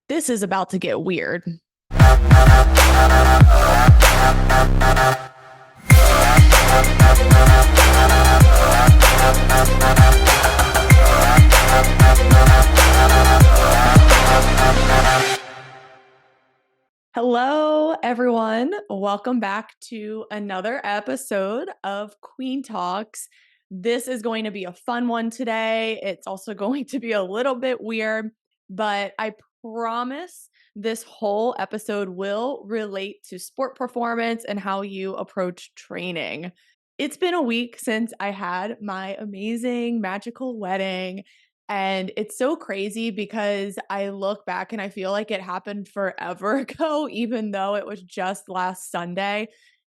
This is about to get weird. Hello, everyone. Welcome back to another episode of Queen Talks. This is going to be a fun one today. It's also going to be a little bit weird, but I promise this whole episode will relate to sport performance and how you approach training. It's been a week since I had my amazing, magical wedding. And it's so crazy because I look back and I feel like it happened forever ago, even though it was just last Sunday.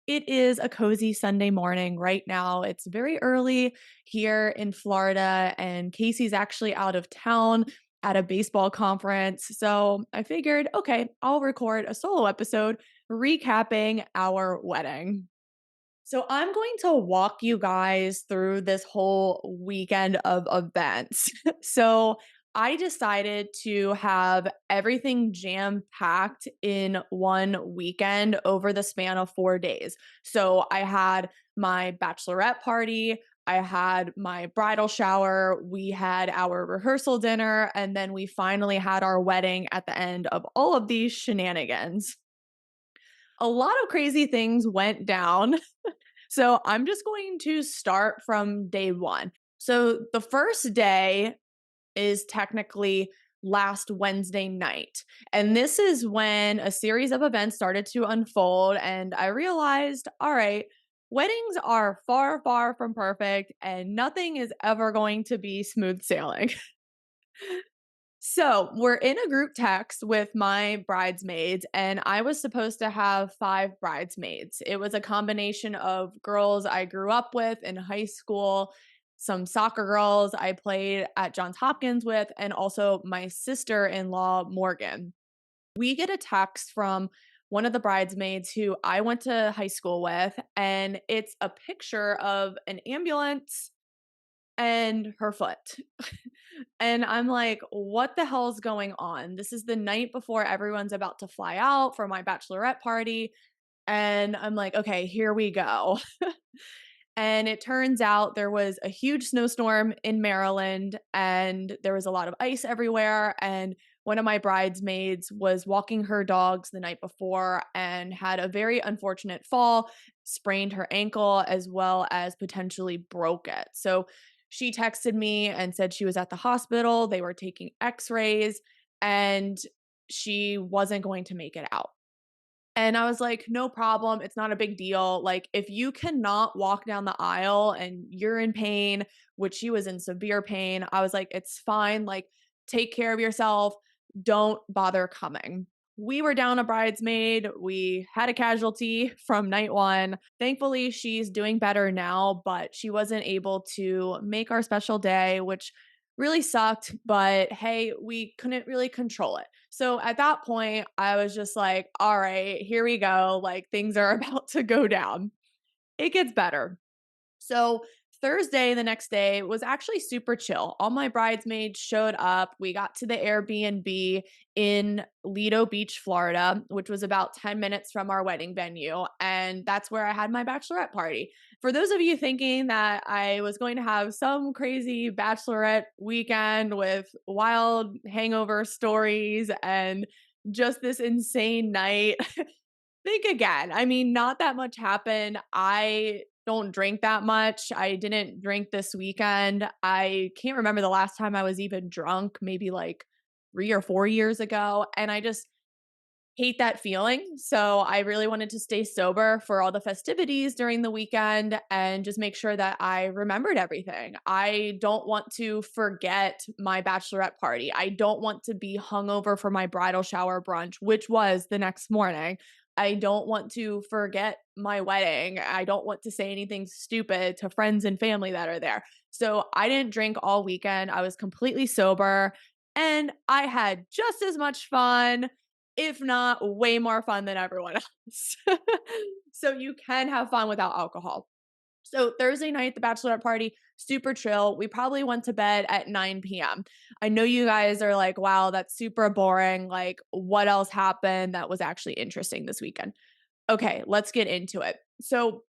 It is a cozy Sunday morning right now. It's very early here in Florida, and Casey's actually out of town at a baseball conference. So I figured, okay, I'll record a solo episode recapping our wedding. So I'm going to walk you guys through this whole weekend of events. So I decided to have everything jam packed in one weekend over the span of 4 days. So I had my bachelorette party, I had my bridal shower, we had our rehearsal dinner, and then we finally had our wedding at the end of all of these shenanigans. A lot of crazy things went down. So I'm just going to start from day one. So the first day is technically last Wednesday night. And this is when a series of events started to unfold. And I realized, all right, weddings are far, far from perfect, and nothing is ever going to be smooth sailing. So we're in a group text with my bridesmaids, and I was supposed to have five bridesmaids. It was a combination of girls I grew up with in high school, some soccer girls I played at Johns Hopkins with, and also my sister in law, Morgan. We get a text from one of the bridesmaids who I went to high school with, and it's a picture of an ambulance and her foot. And I'm like, what the hell is going on? This is the night before everyone's about to fly out for my bachelorette party. And I'm like, okay, here we go. And it turns out there was a huge snowstorm in Maryland and there was a lot of ice everywhere. And one of my bridesmaids was walking her dogs the night before and had a very unfortunate fall, sprained her ankle, as well as potentially broke it. So she texted me and said she was at the hospital. They were taking x rays and she wasn't going to make it out. And I was like, no problem. It's not a big deal. Like, if you cannot walk down the aisle and you're in pain, which she was in severe pain, I was like, it's fine. Like, take care of yourself. Don't bother coming. We were down a bridesmaid. We had a casualty from night one. Thankfully, she's doing better now, but she wasn't able to make our special day, which really sucked. But hey, we couldn't really control it. So at that point, I was just like, all right, here we go. Like things are about to go down. It gets better. So Thursday, the next day, was actually super chill. All my bridesmaids showed up. We got to the Airbnb in Lido Beach, Florida, which was about 10 minutes from our wedding venue. And that's where I had my bachelorette party. For those of you thinking that I was going to have some crazy bachelorette weekend with wild hangover stories and just this insane night, think again. I mean, not that much happened. I don't drink that much. I didn't drink this weekend. I can't remember the last time I was even drunk, maybe like 3 or 4 years ago. And I just hate that feeling. So I really wanted to stay sober for all the festivities during the weekend and just make sure that I remembered everything. I don't want to forget my bachelorette party. I don't want to be hungover for my bridal shower brunch, which was the next morning. I don't want to forget my wedding. I don't want to say anything stupid to friends and family that are there. So I didn't drink all weekend. I was completely sober and I had just as much fun, if not way more fun than everyone else. So you can have fun without alcohol. So Thursday night, the bachelorette party, super chill. We probably went to bed at 9 p.m. I know you guys are like, wow, that's super boring. Like, what else happened that was actually interesting this weekend? Okay, let's get into it. So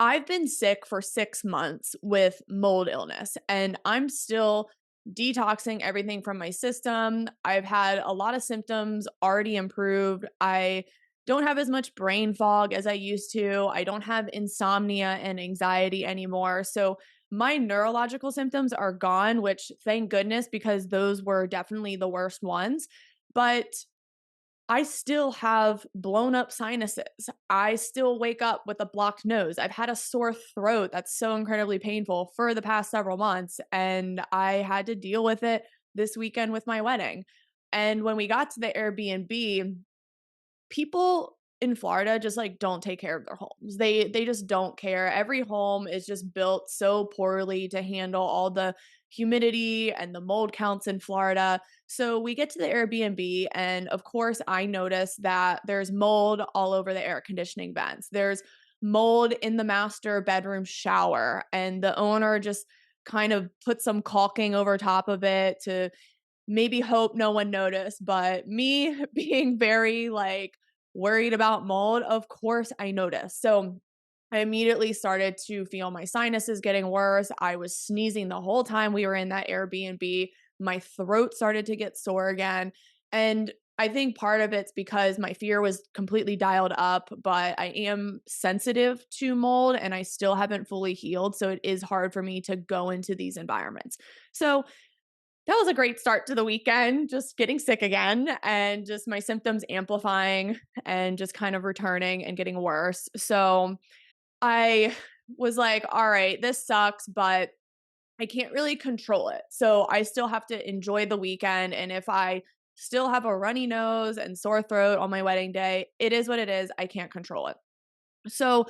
I've been sick for 6 months with mold illness, and I'm still detoxing everything from my system. I've had a lot of symptoms already improved. I don't have as much brain fog as I used to. I don't have insomnia and anxiety anymore. So my neurological symptoms are gone, which thank goodness, because those were definitely the worst ones. But I still have blown up sinuses. I still wake up with a blocked nose. I've had a sore throat that's so incredibly painful for the past several months, and I had to deal with it this weekend with my wedding. And when we got to the Airbnb, people in Florida just like don't take care of their homes. They just don't care. Every home is just built so poorly to handle all the humidity and the mold counts in Florida. So we get to the Airbnb and of course I notice that there's mold all over the air conditioning vents. There's mold in the master bedroom shower and the owner just kind of put some caulking over top of it to maybe hope no one noticed, but me being very like worried about mold, of course I noticed. So I immediately started to feel my sinuses getting worse. I was sneezing the whole time we were in that Airbnb. My throat started to get sore again. And I think part of it's because my fear was completely dialed up, but I am sensitive to mold and I still haven't fully healed. So it is hard for me to go into these environments. So that was a great start to the weekend, just getting sick again and just my symptoms amplifying and just kind of returning and getting worse. So I was like, all right, this sucks, but I can't really control it. So I still have to enjoy the weekend. And if I still have a runny nose and sore throat on my wedding day, it is what it is. I can't control it. So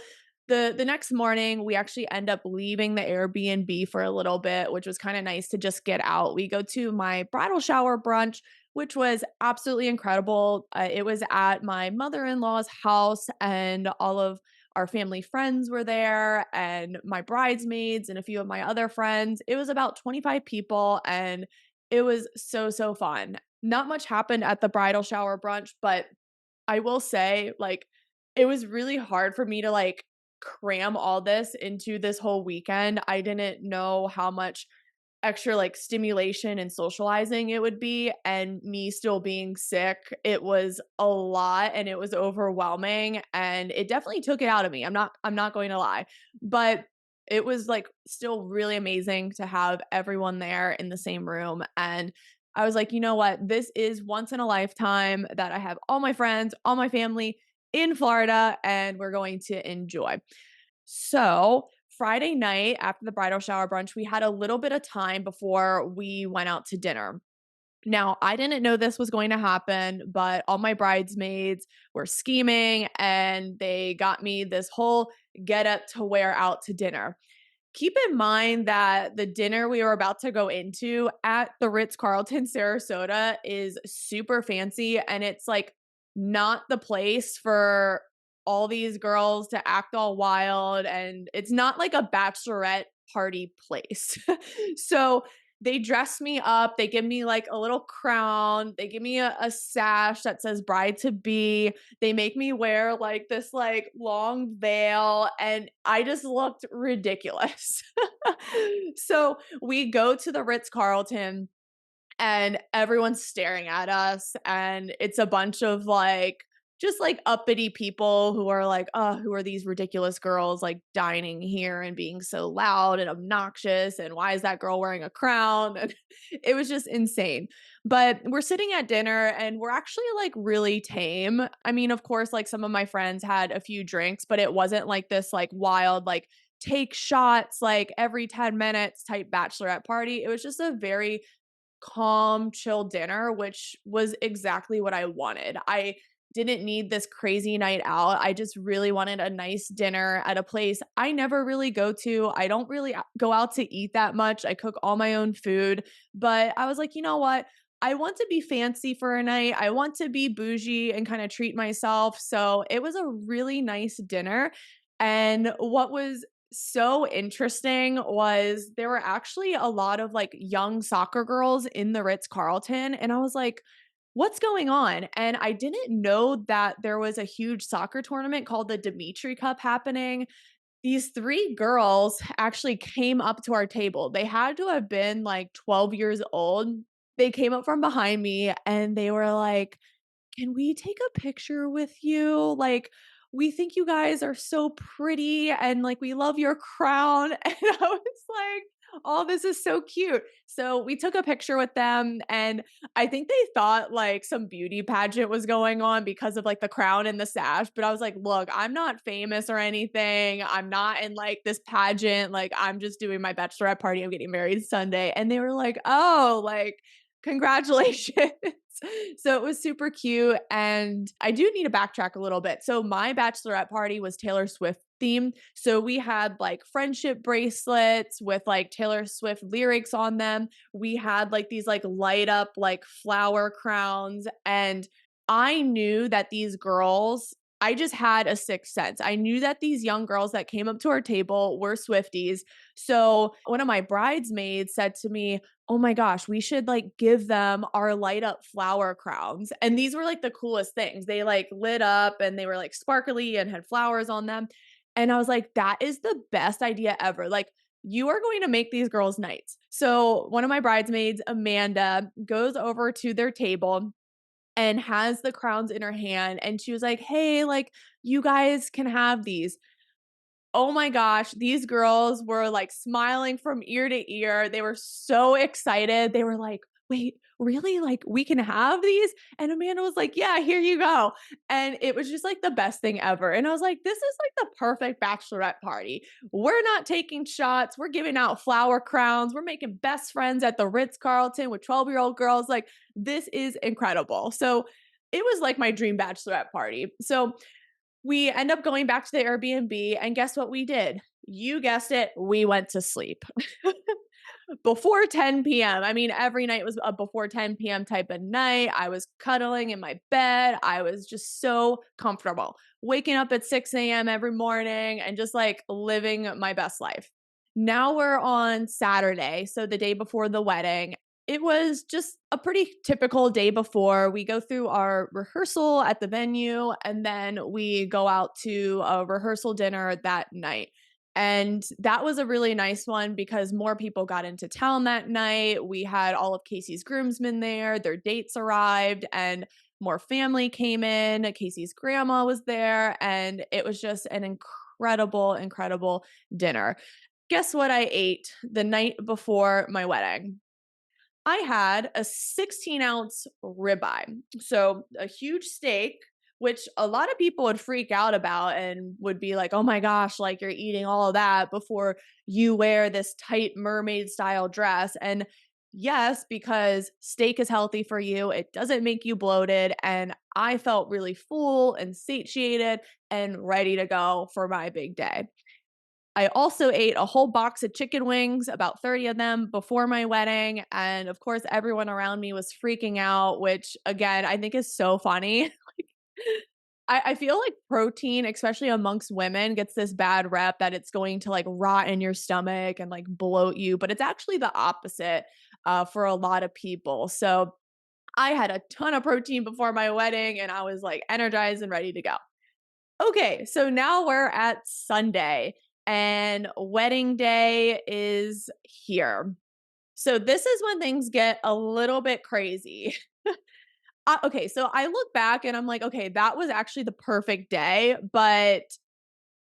the next morning, we actually end up leaving the Airbnb for a little bit, which was kind of nice to just get out. We go to my bridal shower brunch, which was absolutely incredible. It was at my mother-in-law's house, and all of our family friends were there, and my bridesmaids and a few of my other friends. It was about 25 people, and it was so fun. Not much happened at the bridal shower brunch, but I will say, like, it was really hard for me to, like, cram all this into this whole weekend. I didn't know how much extra, like, stimulation and socializing it would be, and me still being sick, it was a lot, and it was overwhelming, and it definitely took it out of me. I'm not going to lie. But it was, like, still really amazing to have everyone there in the same room, and I was like, "You know what? This is once in a lifetime that I have all my friends, all my family in Florida, and we're going to enjoy." So, Friday night after the bridal shower brunch, we had a little bit of time before we went out to dinner. Now, I didn't know this was going to happen, but all my bridesmaids were scheming and they got me this whole get up to wear out to dinner. Keep in mind that the dinner we were about to go into at the Ritz-Carlton Sarasota is super fancy, and it's, like, not the place for all these girls to act all wild, and it's not like a bachelorette party place. So, they dress me up, they give me, like, a little crown, they give me a sash that says bride to be, they make me wear like this like long veil and I just looked ridiculous. So we go to the Ritz-Carlton and everyone's staring at us and it's a bunch of like just like uppity people who are like, "Oh, who are these ridiculous girls like dining here and being so loud and obnoxious and why is that girl wearing a crown?" And it was just insane. But we're sitting at dinner and we're actually like really tame. I mean, of course, like some of my friends had a few drinks, but it wasn't like this like wild like take shots like every 10 minutes type bachelorette party. It was just a very calm, chill dinner, which was exactly what I wanted. I didn't need this crazy night out. I just really wanted a nice dinner at a place I never really go to. I don't really go out to eat that much. I cook all my own food, but I was like, you know what? I want to be fancy for a night. I want to be bougie and kind of treat myself. So it was a really nice dinner. And what was so interesting was there were actually a lot of like young soccer girls in the Ritz Carlton. And I was like, what's going on? And I didn't know that there was a huge soccer tournament called the Dimitri Cup happening. These three girls actually came up to our table. They had to have been like 12 years old. They came up from behind me and they were like, can we take a picture with you? Like, we think you guys are so pretty and like we love your crown. And I was like, oh, this is so cute. So we took a picture with them and I think they thought like some beauty pageant was going on because of like the crown and the sash. But I was like, look, I'm not famous or anything. I'm not in like this pageant. Like, I'm just doing my bachelorette party. I'm getting married Sunday. And they were like, oh, like, congratulations. So it was super cute. And I do need to backtrack a little bit. So my bachelorette party was Taylor Swift themed. So we had like friendship bracelets with like Taylor Swift lyrics on them. We had like these like light up like flower crowns. And I knew that these girls, I just had a sixth sense. I knew that these young girls that came up to our table were Swifties. So one of my bridesmaids said to me, oh my gosh, we should like give them our light up flower crowns. And these were like the coolest things. They like lit up and they were like sparkly and had flowers on them. And I was like, that is the best idea ever. Like, you are going to make these girls' nights. So, one of my bridesmaids, Amanda, goes over to their table and has the crowns in her hand. And she was like, hey, like, you guys can have these. Oh my gosh, these girls were like smiling from ear to ear. They were so excited. They were like, wait, really? Like, we can have these? And Amanda was like, yeah, here you go. And it was just like the best thing ever. And I was like, this is like the perfect bachelorette party. We're not taking shots. We're giving out flower crowns. We're making best friends at the Ritz Carlton with 12-year-old girls. Like, this is incredible. So, it was like my dream bachelorette party. So, we end up going back to the Airbnb, and guess what we did? You guessed it, we went to sleep. Before 10 PM. I mean, every night was a before 10 PM type of night. I was cuddling in my bed. I was just so comfortable. Waking up at 6 AM every morning and just like living my best life. Now we're on Saturday, so the day before the wedding. It was just a pretty typical day before. We go through our rehearsal at the venue and then we go out to a rehearsal dinner that night. And that was a really nice one because more people got into town that night. We had all of Casey's groomsmen there, their dates arrived, and more family came in. Casey's grandma was there, and it was just an incredible, incredible dinner. Guess what I ate the night before my wedding? I had a 16-ounce ribeye. So a huge steak, which a lot of people would freak out about and would be like, oh my gosh, like you're eating all of that before you wear this tight mermaid style dress. And yes, because steak is healthy for you, it doesn't make you bloated. And I felt really full and satiated and ready to go for my big day. I also ate a whole box of chicken wings, about 30 of them before my wedding. And of course, everyone around me was freaking out, which again, I think is so funny. Like, I feel like protein, especially amongst women, gets this bad rep that it's going to like rot in your stomach and like bloat you, but it's actually the opposite for a lot of people. So I had a ton of protein before my wedding and I was like energized and ready to go. Okay, so now we're at Sunday and wedding day is here. So this is when things get a little bit crazy. Okay, so I look back and I'm like, okay, that was actually the perfect day, but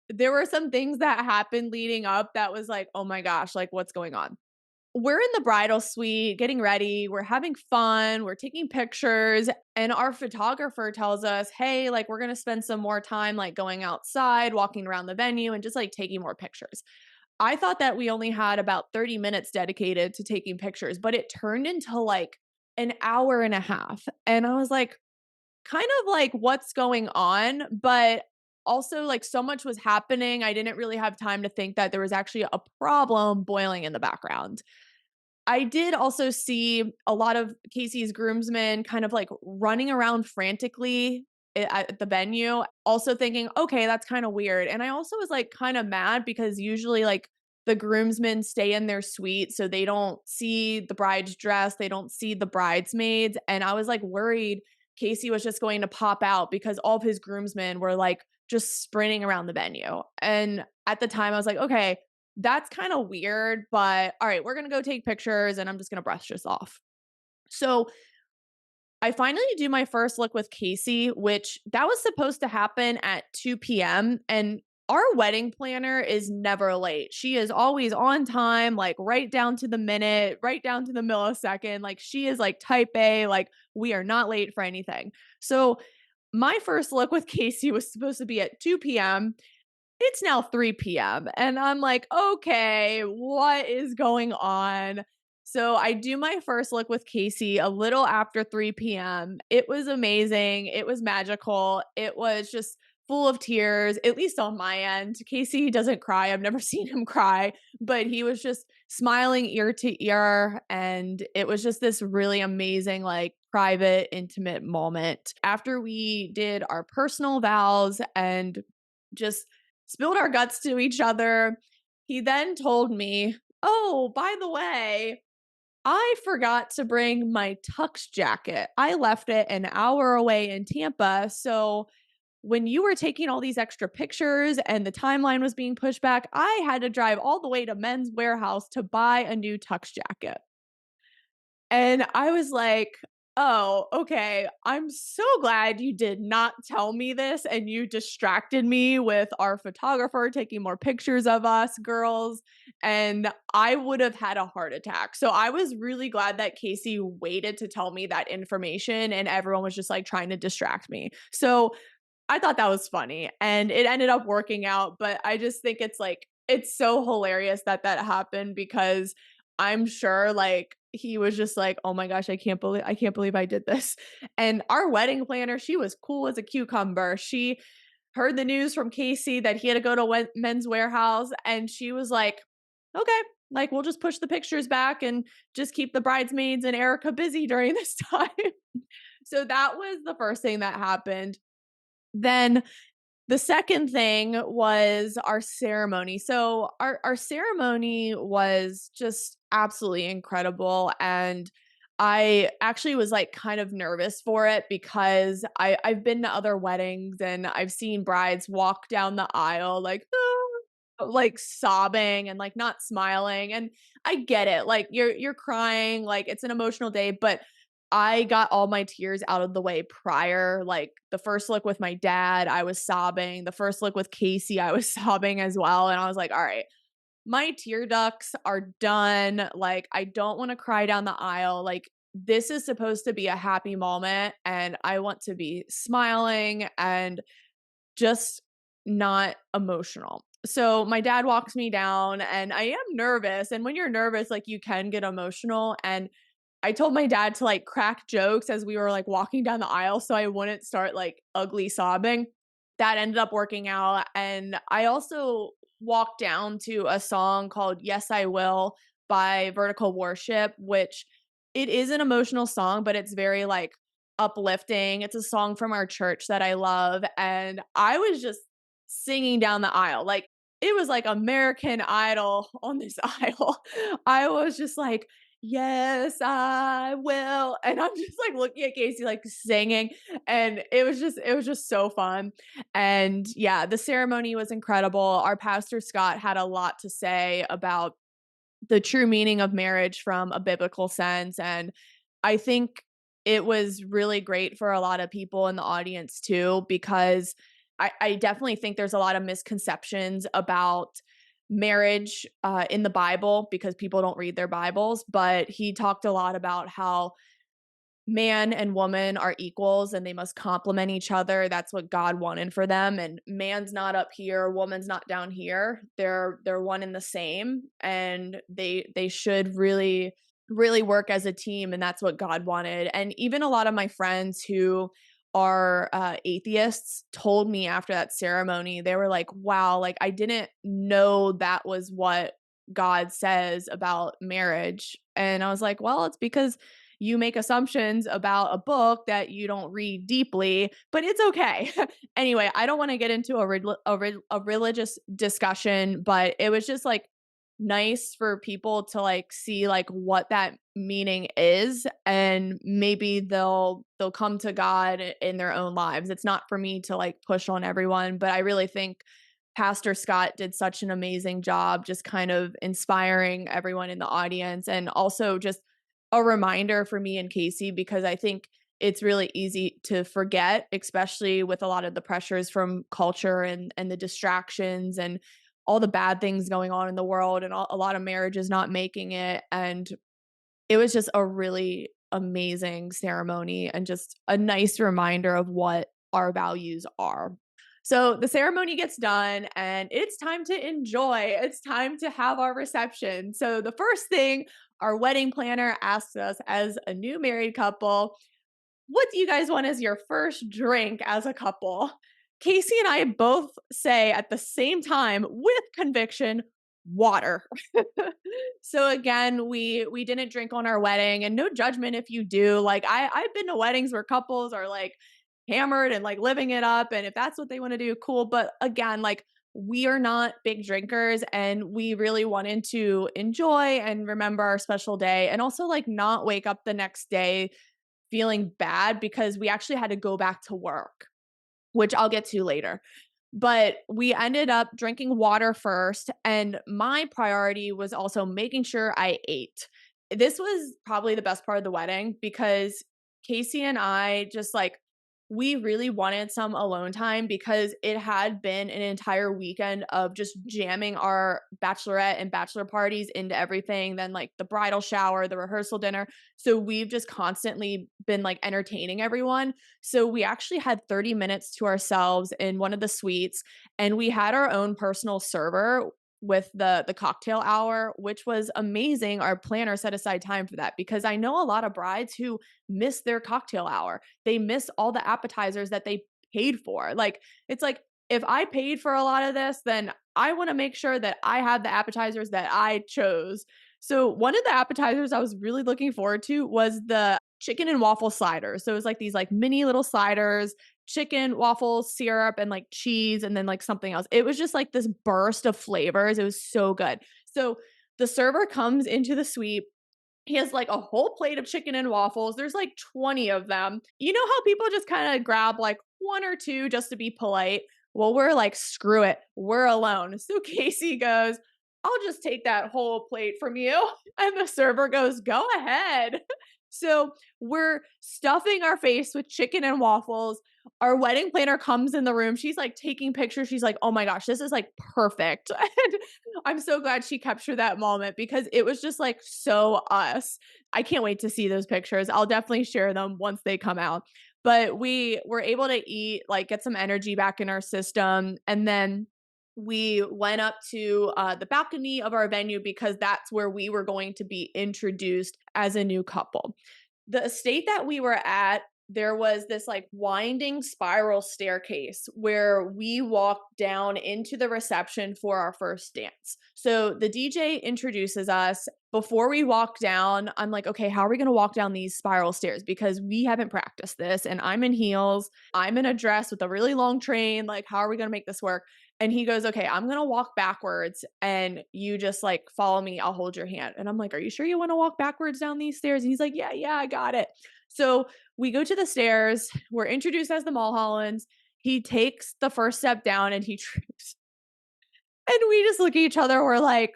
there were some things that happened leading up that was like, oh my gosh, like what's going on? We're in the bridal suite getting ready. We're having fun. We're taking pictures. And our photographer tells us, hey, like, we're going to spend some more time, like, going outside, walking around the venue, and just like taking more pictures. I thought that we only had about 30 minutes dedicated to taking pictures, but it turned into like an hour and a half. And I was like, kind of like, what's going on? But also, like, so much was happening. I didn't really have time to think that there was actually a problem boiling in the background. I did also see a lot of Casey's groomsmen kind of like running around frantically at the venue, also thinking, "Okay, that's kinda weird." And I also was, like, kinda mad because usually, like, the groomsmen stay in their suite, so they don't see the bride's dress, they don't see the bridesmaids, and I was, like, worried Casey was just going to pop out because all of his groomsmen were, like, just sprinting around the venue. And at the time, I was like, "Okay, that's kinda weird, but alright, we're gonna go take pictures, and I'm just gonna brush this off." So I finally do my first look with Casey, which that was supposed to happen at 2 PM, and our wedding planner is never late. She is always on time, like, right down to the minute, right down to the millisecond, like, she is, like, type A, like, we are not late for anything. So, my first look with Casey was supposed to be at 2 PM. It's now 3 PM, and I'm like, "Okay, what is going on?" So, I do my first look with Casey a little after 3 PM. It was amazing, it was magical, it was just full of tears, at least on my end. Casey doesn't cry, I've never seen him cry, but he was just smiling ear to ear, and it was just this really amazing, like, private, intimate moment. After we did our personal vows and just spilled our guts to each other. He then told me, "Oh, by the way, I forgot to bring my tux jacket. I left it an hour away in Tampa. So when you were taking all these extra pictures and the timeline was being pushed back, I had to drive all the way to Men's Warehouse to buy a new tux jacket." And I was like, "Oh, okay. I'm so glad you did not tell me this and you distracted me with our photographer taking more pictures of us girls, and I would have had a heart attack." So I was really glad that Casey waited to tell me that information and everyone was just, like, trying to distract me. So I thought that was funny, and it ended up working out, but I just think it's, like, it's so hilarious that that happened because I'm sure, like, he was just like, "Oh my gosh, I can't believe I did this." And our wedding planner, she was cool as a cucumber. She heard the news from Casey that he had to go to Men's Warehouse, and she was like, "Okay, like, we'll just push the pictures back and just keep the bridesmaids and Erica busy during this time." So that was the first thing that happened. Then the second thing was our ceremony. So our ceremony was just absolutely incredible, and I actually was, like, kind of nervous for it because I've been to other weddings and I've seen brides walk down the aisle like, "Ah," like, sobbing and, like, not smiling, and I get it, like, you're crying, like, it's an emotional day, but I got all my tears out of the way prior. Like, the first look with my dad, I was sobbing. The first look with Casey, I was sobbing as well, and I was like, "All right, my tear ducts are done. Like, I don't wanna cry down the aisle. Like, this is supposed to be a happy moment, and I want to be smiling and just not emotional." So, my dad walks me down, and I am nervous, and when you're nervous, like, you can get emotional, and I told my dad to, like, crack jokes as we were, like, walking down the aisle so I wouldn't start, like, ugly sobbing. That ended up working out, and I also walked down to a song called "Yes, I Will" by Vertical Worship, which it is an emotional song, but it's very, like, uplifting. It's a song from our church that I love, and I was just singing down the aisle, like, it was like American Idol on this aisle. I was just like, "Yes, I will." And I'm just, like, looking at Casey, like, singing, and it was just so fun. And, yeah, the ceremony was incredible. Our pastor, Scott, had a lot to say about the true meaning of marriage from a biblical sense, and I think it was really great for a lot of people in the audience too, because I definitely think there's a lot of misconceptions about marriage, in the Bible because people don't read their Bibles, but he talked a lot about how man and woman are equals and they must complement each other. That's what God wanted for them. And man's not up here, woman's not down here. They're one and the same. And they should really work as a team. And that's what God wanted. And even a lot of my friends who are atheists told me after that ceremony, they were like, wow, like I didn't know that was what God says about marriage. And I was like, well, it's because you make assumptions about a book that you don't read deeply, but it's okay. Anyway, I don't want to get into a religious discussion, but it was just like nice for people to like see like what that meaning is, and maybe they'll come to God in their own lives. It's not for me to like push on everyone, but I really think Pastor Scott did such an amazing job just kind of inspiring everyone in the audience, and also just a reminder for me and Casey, because I think it's really easy to forget, especially with a lot of the pressures from culture and the distractions and all the bad things going on in the world, and a lot of marriages not making it. And it was just a really amazing ceremony and just a nice reminder of what our values are. So the ceremony gets done and it's time to enjoy. It's time to have our reception. So the first thing our wedding planner asks us as a new married couple, what do you guys want as your first drink as a couple? Casey and I both say at the same time with conviction, water. So again, we didn't drink on our wedding, and no judgment if you do. Like I've been to weddings where couples are like hammered and like living it up, and if that's what they want to do, cool. But again, like we are not big drinkers, and we really wanted to enjoy and remember our special day, and also like not wake up the next day feeling bad because we actually had to go back to work, which I'll get to later. But we ended up drinking water first, and my priority was also making sure I ate. This was probably the best part of the wedding because Casey and I just like we really wanted some alone time because it had been an entire weekend of just jamming our bachelorette and bachelor parties into everything, then like the bridal shower, the rehearsal dinner. So we've just constantly been like entertaining everyone. So we actually had 30 minutes to ourselves in one of the suites, and we had our own personal server with the cocktail hour, which was amazing. Our planner set aside time for that because I know a lot of brides who miss their cocktail hour. They miss all the appetizers that they paid for. Like it's like if I paid for a lot of this, then I want to make sure that I have the appetizers that I chose. So one of the appetizers I was really looking forward to was the chicken and waffle sliders. So it was like these like mini little sliders, chicken, waffles, syrup, and like cheese, and then like something else. It was just like this burst of flavors. It was so good. So the server comes into the suite. He has like a whole plate of chicken and waffles. There's like 20 of them. You know how people just kind of grab like one or two just to be polite? Well, we're like, screw it. We're alone. So Casey goes, I'll just take that whole plate from you. And the server goes, go ahead. So we're stuffing our face with chicken and waffles. Our wedding planner comes in the room. She's like taking pictures. She's like, oh my gosh, this is like perfect. And I'm so glad she captured that moment because it was just like so us. I can't wait to see those pictures. I'll definitely share them once they come out. But we were able to eat, like get some energy back in our system. And then we went up to the balcony of our venue because that's where we were going to be introduced as a new couple. The estate that we were at, there was this like winding spiral staircase where we walked down into the reception for our first dance. So the DJ introduces us. Before we walk down, I'm like, okay, how are we going to walk down these spiral stairs? Because we haven't practiced this, and I'm in heels. I'm in a dress with a really long train. Like, how are we going to make this work? And he goes, okay, I'm going to walk backwards and you just like follow me. I'll hold your hand. And I'm like, are you sure you want to walk backwards down these stairs? And he's like, yeah, I got it. So we go to the stairs. We're introduced as the Mulhollands. He takes the first step down and he trips. And we just look at each other. We're like,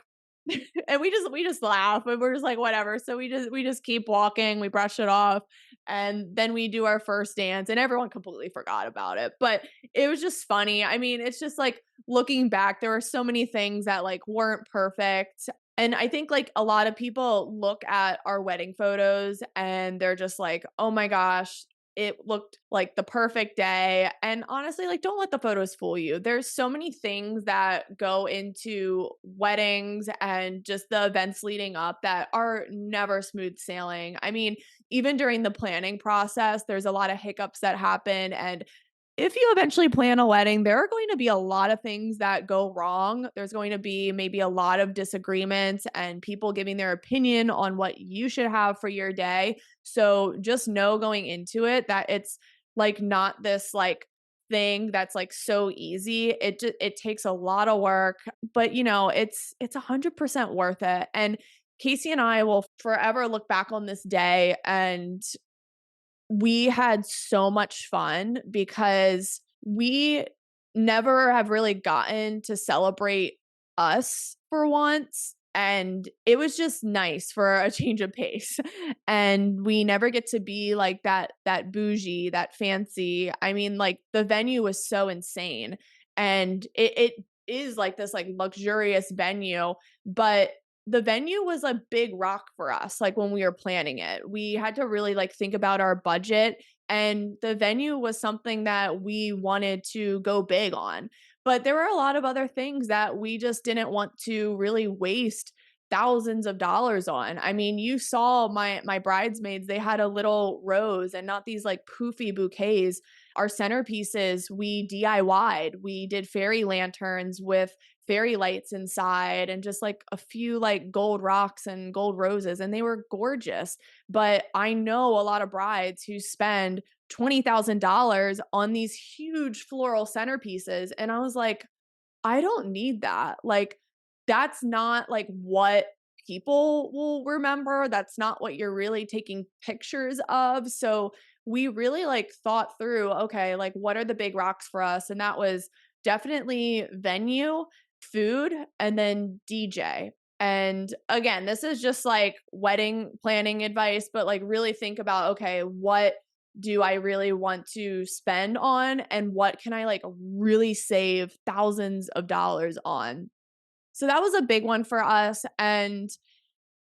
and we just laugh and we're just like whatever. So we just keep walking, we brush it off, and then we do our first dance and everyone completely forgot about it. But it was just funny. I mean, it's just like looking back, there were so many things that like weren't perfect. And I think like a lot of people look at our wedding photos and they're just like, "Oh my gosh, it looked like the perfect day." And honestly, like don't let the photos fool you. There's so many things that go into weddings and just the events leading up that are never smooth sailing. I mean, even during the planning process, there's a lot of hiccups that happen, and If you eventually plan a wedding, there are going to be a lot of things that go wrong. There's going to be maybe a lot of disagreements and people giving their opinion on what you should have for your day. So just know going into it that it's like not this like thing that's like so easy. It takes a lot of work, but it's 100% worth it. And Casey and I will forever look back on this day, and we had so much fun because we never have really gotten to celebrate us for once, and it was just nice for a change of pace. And we never get to be like that bougie, that fancy. I mean, like the venue was so insane, and it is like this like luxurious venue, but the venue was a big rock for us, like, when we were planning it. We had to really, like, think about our budget, and the venue was something that we wanted to go big on. But there were a lot of other things that we just didn't want to really waste thousands of dollars on. I mean, you saw my bridesmaids, they had a little rose and not these, like, poofy bouquets. Our centerpieces, we DIY'd. We did fairy lanterns with fairy lights inside and just like a few like gold rocks and gold roses, and they were gorgeous. But I know a lot of brides who spend $20,000 on these huge floral centerpieces, and I was like, I don't need that. Like, that's not like what people will remember. That's not what you're really taking pictures of. So we really like thought through, okay, like what are the big rocks for us? And that was definitely venue, food, and then DJ. And again, this is just like wedding planning advice, but like really think about, okay, what do I really want to spend on and what can I like really save thousands of dollars on? So that was a big one for us, and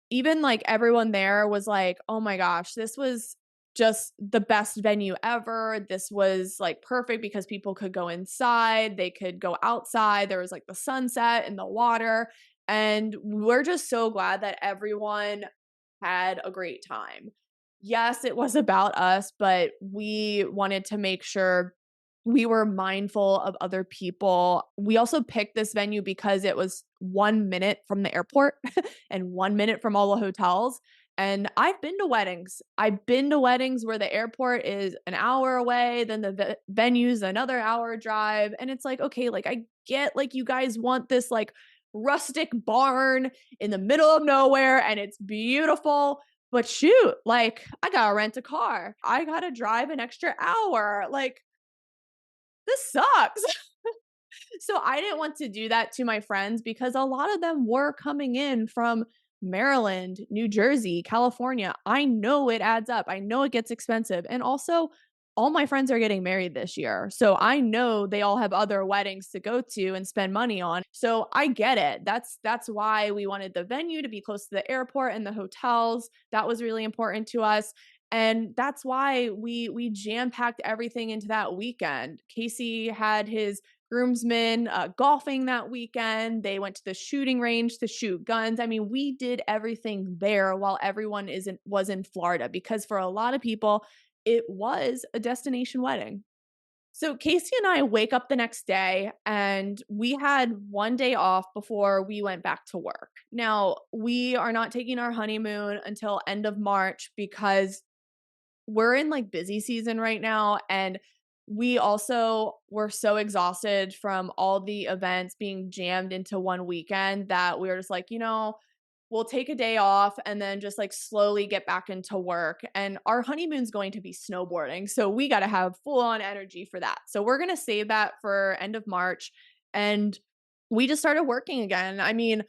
even like everyone there was like, "Oh my gosh, this was just the best venue ever. This was like perfect because people could go inside, they could go outside. There was like the sunset and the water." And we're just so glad that everyone had a great time. Yes, it was about us, but we wanted to make sure we were mindful of other people. We also picked this venue because it was 1 minute from the airport and 1 minute from all the hotels. And I've been to weddings. I've been to weddings where the airport is an hour away, then the venue's another hour drive. And it's like, okay, like I get like you guys want this like rustic barn in the middle of nowhere and it's beautiful. But shoot, like I gotta rent a car. I gotta drive an extra hour. Like, this sucks. So I didn't want to do that to my friends because a lot of them were coming in from Maryland, New Jersey, California. I know it adds up. I know it gets expensive. And also, all my friends are getting married this year. So I know they all have other weddings to go to and spend money on. So I get it. That's why we wanted the venue to be close to the airport and the hotels. That was really important to us. And that's why we jam-packed everything into that weekend. Casey had his groomsmen golfing that weekend. They went to the shooting range to shoot guns. I mean, we did everything there while everyone was in Florida because for a lot of people, it was a destination wedding. So Casey and I wake up the next day and we had 1 day off before we went back to work. Now, we are not taking our honeymoon until end of March because we're in like busy season right now, and we also were so exhausted from all the events being jammed into one weekend that we were just like, we'll take a day off and then just like slowly get back into work. And our honeymoon's going to be snowboarding. So we got to have full on energy for that. So we're going to save that for end of March. And we just started working again. I mean,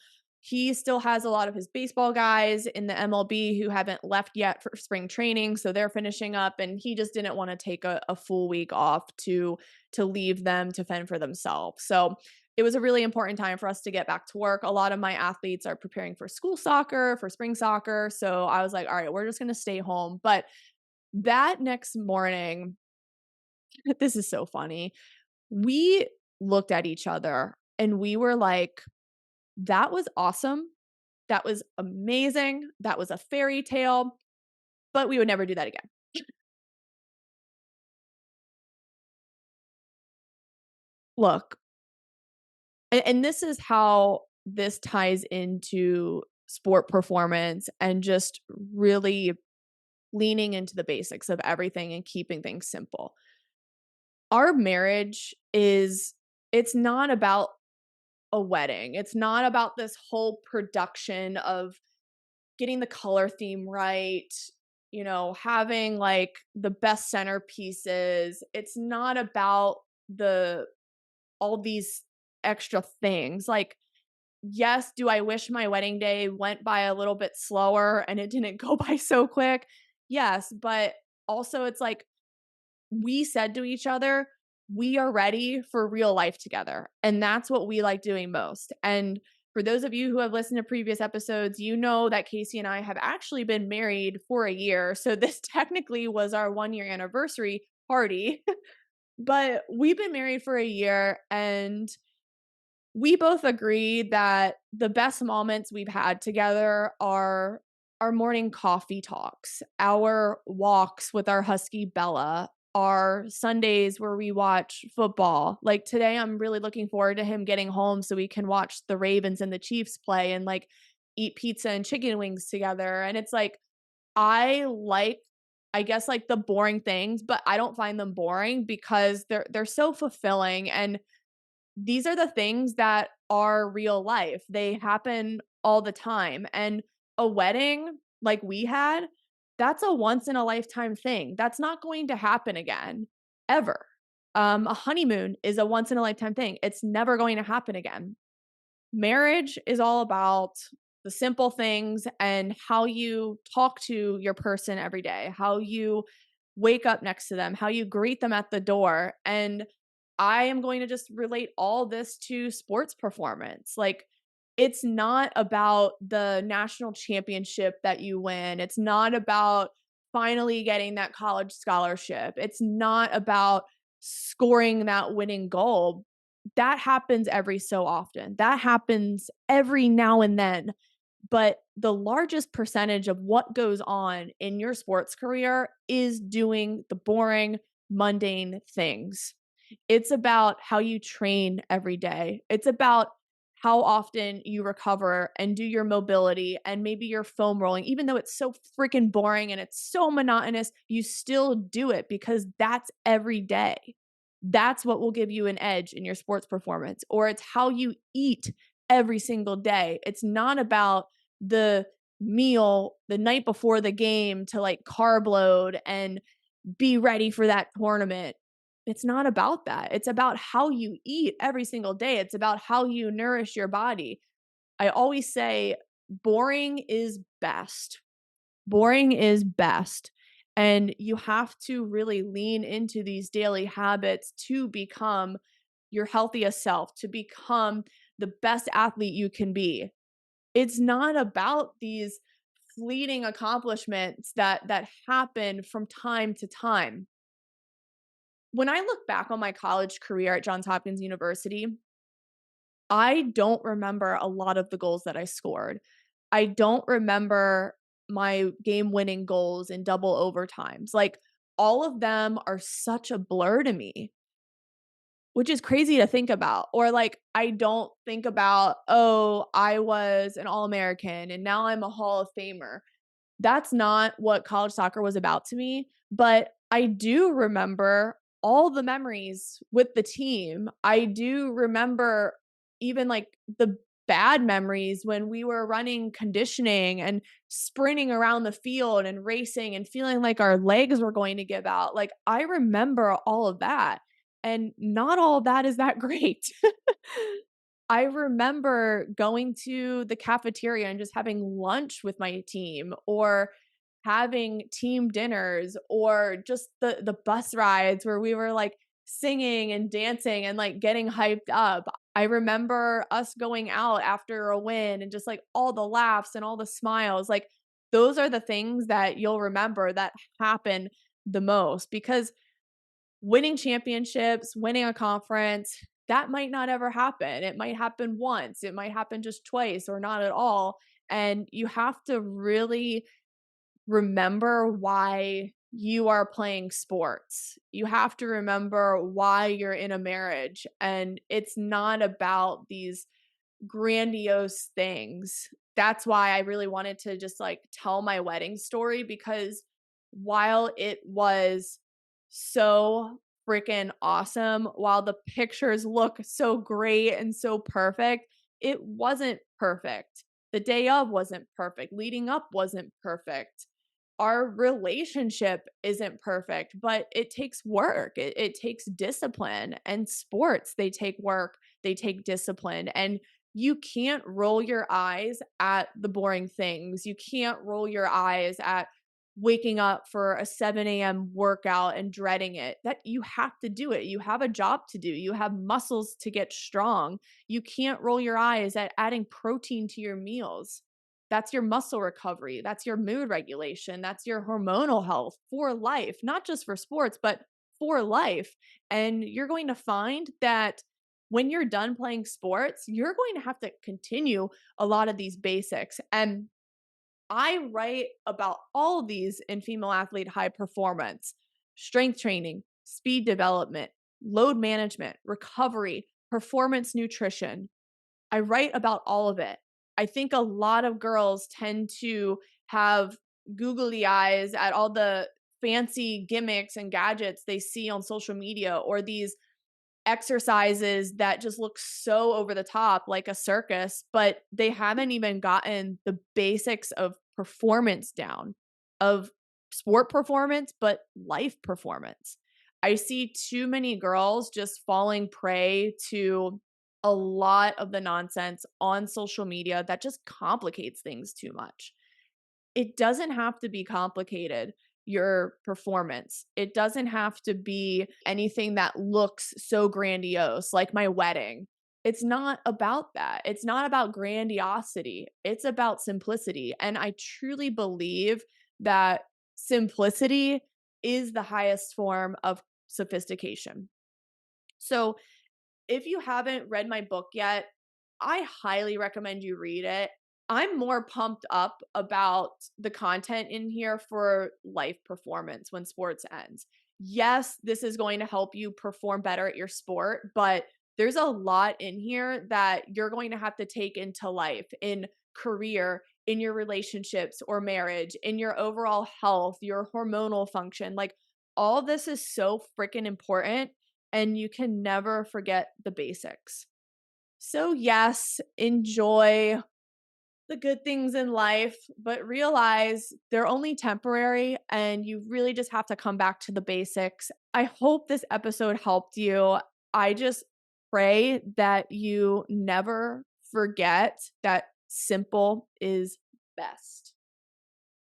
he still has a lot of his baseball guys in the MLB who haven't left yet for spring training, so they're finishing up, and he just didn't want to take a full week off to leave them to fend for themselves. So it was a really important time for us to get back to work. A lot of my athletes are preparing for school soccer, for spring soccer. So I was like, all right, we're just going to stay home. But that next morning, this is so funny. We looked at each other and we were like, that was awesome. That was amazing. That was a fairy tale, but we would never do that again. look, and this is how this ties into sport performance and just really leaning into the basics of everything and keeping things simple. Our marriage is it's not about a wedding. It's not about this whole production of getting the color theme right, having like the best centerpieces. It's not about the all these extra things. Like, yes, do I wish my wedding day went by a little bit slower and it didn't go by so quick? Yes, but also it's like we said to each other, we are ready for real life together. And that's what we like doing most. And for those of you who have listened to previous episodes, you know that Casey and I have actually been married for a year. So this technically was our 1 year anniversary party, but we've been married for a year and we both agree that the best moments we've had together are our morning coffee talks, our walks with our husky Bella, our Sundays where we watch football. Like today, I'm really looking forward to him getting home so we can watch the Ravens and the Chiefs play and like eat pizza and chicken wings together. And it's like, I like, I guess like the boring things, but I don't find them boring because they're so fulfilling, and these are the things that are real life. They happen all the time. And a wedding like we had, that's a once in a lifetime thing. That's not going to happen again, ever. A honeymoon is a once in a lifetime thing. It's never going to happen again. Marriage is all about the simple things and how you talk to your person every day, how you wake up next to them, how you greet them at the door. And I am going to just relate all this to sports performance. Like, it's not about the national championship that you win. It's not about finally getting that college scholarship. It's not about scoring that winning goal. That happens every so often. That happens every now and then. But the largest percentage of what goes on in your sports career is doing the boring, mundane things. It's about how you train every day. It's about how often you recover and do your mobility and maybe your foam rolling. Even though it's so freaking boring and it's so monotonous, you still do it because that's every day. That's what will give you an edge in your sports performance. Or it's how you eat every single day. It's not about the meal the night before the game to like carb load and be ready for that tournament. It's not about that. It's about how you eat every single day. It's about how you nourish your body. I always say boring is best. Boring is best. And you have to really lean into these daily habits to become your healthiest self, to become the best athlete you can be. It's not about these fleeting accomplishments that happen from time to time. When I look back on my college career at Johns Hopkins University, I don't remember a lot of the goals that I scored. I don't remember my game-winning goals in double overtimes. Like, all of them are such a blur to me, which is crazy to think about. Or like, I don't think about, "Oh, I was an All-American and now I'm a Hall of Famer." That's not what college soccer was about to me, but I do remember all the memories with the team. I do remember even like the bad memories when we were running conditioning and sprinting around the field and racing and feeling like our legs were going to give out. Like, I remember all of that, and not all of that is that great. I remember going to the cafeteria and just having lunch with my team, or having team dinners, or just the bus rides where we were like singing and dancing and like getting hyped up. I remember us going out after a win and just like all the laughs and all the smiles. Like, those are the things that you'll remember that happen the most, because winning championships, winning a conference, that might not ever happen. It might happen once, it might happen just twice or not at all. And you have to really remember why you are playing sports. You have to remember why you're in a marriage, and it's not about these grandiose things. That's why I really wanted to just like tell my wedding story, because while it was so freaking awesome, while the pictures look so great and so perfect, it wasn't perfect. The day of wasn't perfect. Leading up wasn't perfect. Our relationship isn't perfect, but it takes work. It takes discipline. And sports, they take work, they take discipline. And you can't roll your eyes at the boring things. You can't roll your eyes at waking up for a 7 a.m. workout and dreading it. That you have to do it. You have a job to do. You have muscles to get strong. You can't roll your eyes at adding protein to your meals. That's your muscle recovery. That's your mood regulation. That's your hormonal health for life, not just for sports, but for life. And you're going to find that when you're done playing sports, you're going to have to continue a lot of these basics. And I write about all of these in Female Athlete High Performance: strength training, speed development, load management, recovery, performance nutrition. I write about all of it. I think a lot of girls tend to have googly eyes at all the fancy gimmicks and gadgets they see on social media, or these exercises that just look so over the top like a circus, but they haven't even gotten the basics of performance down, of sport performance, but life performance. I see too many girls just falling prey to a lot of the nonsense on social media that just complicates things too much. It doesn't have to be complicated, your performance. It doesn't have to be anything that looks so grandiose, like my wedding. It's not about that. It's not about grandiosity. It's about simplicity. And I truly believe that simplicity is the highest form of sophistication. So, if you haven't read my book yet, I highly recommend you read it. I'm more pumped up about the content in here for life performance when sports ends. Yes, this is going to help you perform better at your sport, but there's a lot in here that you're going to have to take into life, in career, in your relationships or marriage, in your overall health, your hormonal function. Like, all this is so freaking important, and you can never forget the basics. So, yes, enjoy the good things in life, but realize they're only temporary, and you really just have to come back to the basics. I hope this episode helped you. I just pray that you never forget that simple is best.